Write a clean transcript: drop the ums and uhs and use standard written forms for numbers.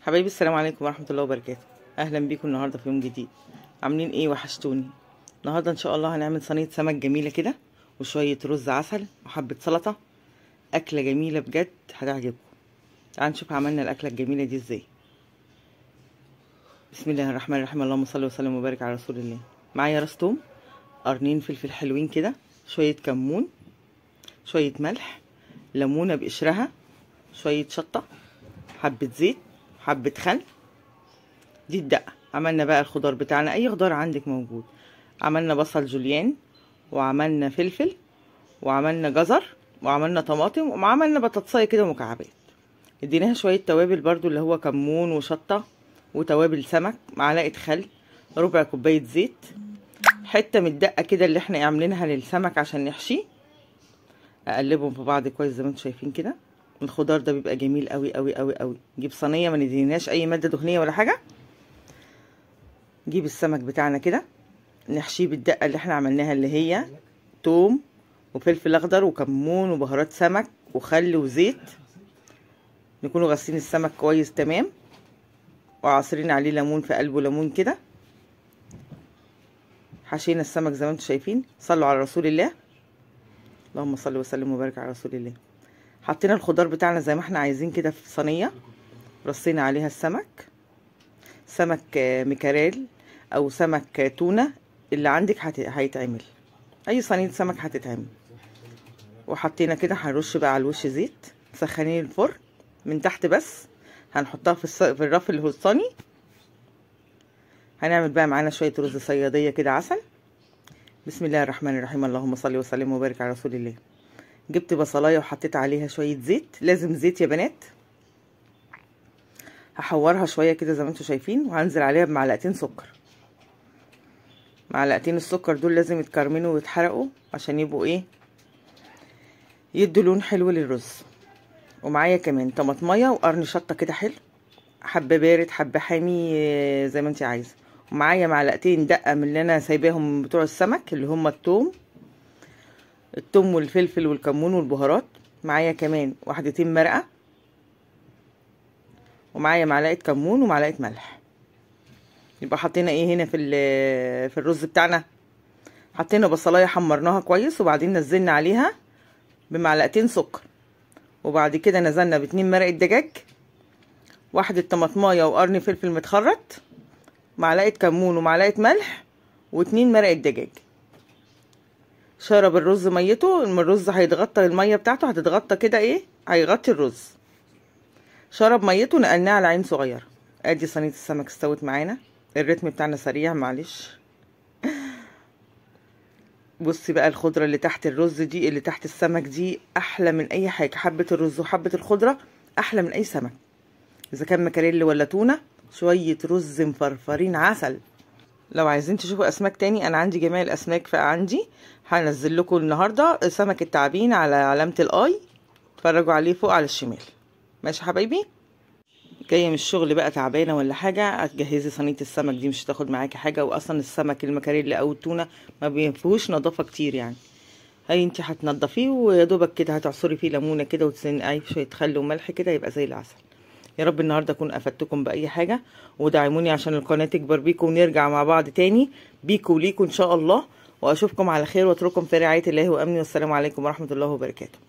حبايبي السلام عليكم ورحمه الله وبركاته. اهلا بيكم النهارده في يوم جديد. عاملين ايه؟ وحشتوني. النهارده ان شاء الله هنعمل صينيه سمك جميله كده وشويه رز عسل وحبه سلطه. اكله جميله بجد هتعجبكم. تعالوا نشوف عملنا الاكله الجميله دي ازاي. بسم الله الرحمن الرحيم. اللهم صل وسلم وبارك على رسول الله. معايا راس توم، قرنين فلفل حلوين كده، شويه كمون، شويه ملح، ليمونه بقشرها، شويه شطه، حبه زيت، حبه خل. دي الدقه. عملنا بقى الخضار بتاعنا، اي خضار عندك موجود. عملنا بصل جوليان، وعملنا فلفل، وعملنا جزر، وعملنا طماطم، وعملنا بطاطسايه كده مكعبات. اديناها شويه توابل برضو اللي هو كمون وشطه وتوابل سمك، معلقه خل، ربع كوبايه زيت، حته من الدقه كده اللي احنا عاملينها للسمك عشان نحشيه. اقلبهم في بعض كويس زي ما انتم شايفين كده. الخضار ده بيبقى جميل قوي قوي قوي قوي. نجيب صينيه ما ندهناش اي ماده دهنيه ولا حاجه. نجيب السمك بتاعنا كده نحشيه بالدقه اللي احنا عملناها اللي هي توم وفلفل اخضر وكمون وبهارات سمك وخل وزيت. نكونوا غاسلين السمك كويس تمام وعصرين عليه ليمون في قلبه ليمون كده. حشينا السمك زي ما انتم شايفين. صلوا على رسول الله. اللهم صل وسلم وبارك على رسول الله. حطينا الخضار بتاعنا زي ما احنا عايزين كده في صينيه، رصينا عليها السمك. سمك مكاريل او سمك تونه اللي عندك هيتعمل. اي صينيه سمك هتتعمل. وحطينا كده هنرش بقى على الوش زيت. مسخنين الفرن من تحت بس. هنحطها في الرف الوسطاني. هنعمل بقى معانا شويه رز صياديه كده عسل. بسم الله الرحمن الرحيم. اللهم صل وسلم وبارك على رسول الله. جبت بصلايه وحطيت عليها شويه زيت. لازم زيت يا بنات. هحورها شويه كده زي ما انتم شايفين، وهنزل عليها بمعلقتين سكر. معلقتين السكر دول لازم يتكرملوا ويتحرقوا عشان يبقوا ايه، يدوا لون حلو للرز. ومعايا كمان طماطميه وقرن شطه كده حلو، حبه بارد حبه حامي زي ما انت عايزه. ومعايا معلقتين دقه من اللي انا سايباهم بتوع السمك اللي هم الثوم والفلفل والكمون والبهارات. معايا كمان واحدتين مرقه، ومعايا معلقه كمون ومعلقه ملح. يبقى حطينا ايه هنا في الرز بتاعنا. حطينا بصلايه حمرناها كويس، وبعدين نزلنا عليها بمعلقتين سكر، وبعد كده نزلنا باتنين مرقه دجاج، واحده طماطمايه وقرن فلفل متخرط، معلقه كمون ومعلقه ملح، واتنين مرقه دجاج. شرب الرز ميته. الرز هيتغطى، الميه بتاعته هتتغطى كده ايه، هيغطي الرز. شرب ميته. نقلناه على عين صغيره. ادي صينيه السمك استوت معانا. الريتم بتاعنا سريع معلش. بصي بقى الخضره اللي تحت الرز دي، اللي تحت السمك دي احلى من اي حاجه. حبه الرز وحبه الخضره احلى من اي سمك، اذا كان مكاريل ولا تونه. شويه رز مفرفرين عسل. لو عايزين تشوفوا اسماك تاني، انا عندي جميع الاسماك عندي. هنزل لكم النهارده سمك التعابين على علامه الاي، اتفرجوا عليه فوق على الشمال. ماشي يا حبايبي. جايه من الشغل بقى تعبانه ولا حاجه، هتجهزي صينيه السمك دي، مش هتاخد معاكي حاجه. واصلا السمك المكاريل او التونه ما بينفوش نظافه كتير يعني. هاي انت هتنضفيه ويا دوبك كده هتعصري فيه ليمونه كده وتسقيه شويه خل وملح كده يبقى زي العسل. يا رب النهارده اكون افدتكم باي حاجه، ودعموني عشان القناه تكبر بيكم ونرجع مع بعض تاني بيكم وليكم ان شاء الله. واشوفكم على خير واترككم في رعايه الله وامنه. والسلام عليكم ورحمه الله وبركاته.